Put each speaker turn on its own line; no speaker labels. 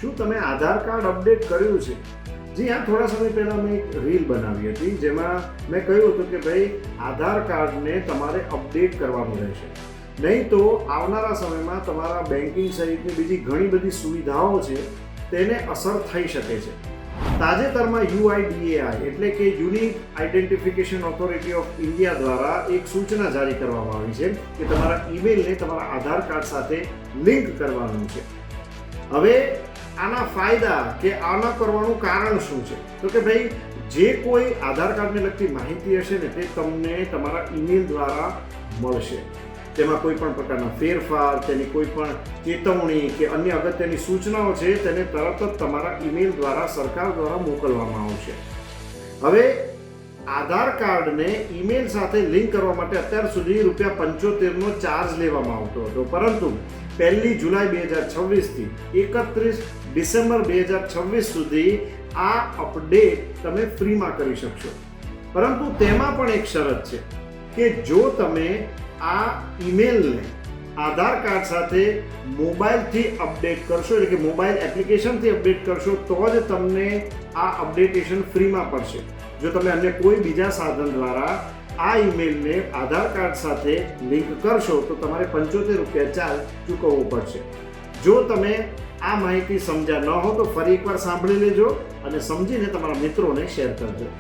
શું તમે આધાર card update કર્યું છે? જી હા, થોડા સમય પહેલાં મેં એક રીલ બનાવી હતી જેમાં મેં કહ્યું હતું કે ભાઈ આધાર કાર્ડને તમારે અપડેટ કરવાનું રહેશે, નહીં તો આવનારા સમયમાં તમારા બેન્કિંગ સહિતની બીજી ઘણી બધી સુવિધાઓ છે તેને અસર થઈ શકે છે. તાજેતરમાં UIDAI એટલે કે unique identification authority of India દ્વારા એક સૂચના જારી કરવામાં આવી છે કે તમારા ઈમેલને તમારા આધાર કાર્ડ સાથે લિંક કરવાનું છે. હવે આના ફાયદા કે આના કરવાનું કારણ શું છે? તો કે ભાઈ જે કોઈ આધાર કાર્ડને લગતી માહિતી હશે ને તે તમને તમારા ઈમેલ દ્વારા મળશે. તેમાં કોઈ પણ પ્રકારના ફેરફાર, તેની કોઈ પણ ચેતવણી કે અન્ય અગત્યની સૂચનાઓ છે તેને તરત જ તમારા ઈમેલ દ્વારા સરકાર દ્વારા મોકલવામાં આવશે. હવે આધાર કાર્ડને ઈમેલ સાથે લિંક કરવા માટે અત્યાર સુધી ₹75નો ચાર્જ લેવામાં આવતો હતો, પરંતુ 1 જુલાઈ 2026 થી 31 ડિસેમ્બર 2026 સુધી આ અપડેટ તમે ફ્રીમાં કરી શકશો. પરંતુ તેમાં પણ એક શરત છે કે જો તમે આ ઈમેલને આધાર કાર્ડ સાથે મોબાઈલથી અપડેટ કરશો, એટલે કે મોબાઈલ એપ્લિકેશનથી અપડેટ કરશો તો જ તમને આ અપડેટેશન ફ્રીમાં પડશે. જો તમે અન્ય કોઈ બીજા સાધન દ્વારા આ ઈમેલને આધાર કાર્ડ સાથે લિંક કરશો તો તમારે ₹75 ચાર્જ ચૂકવવો પડશે. જો તમે આ માહિતી સમજ્યા ન હો તો ફરી એકવાર સાંભળી લેજો અને સમજીને તમારા મિત્રોને શેર કરજો.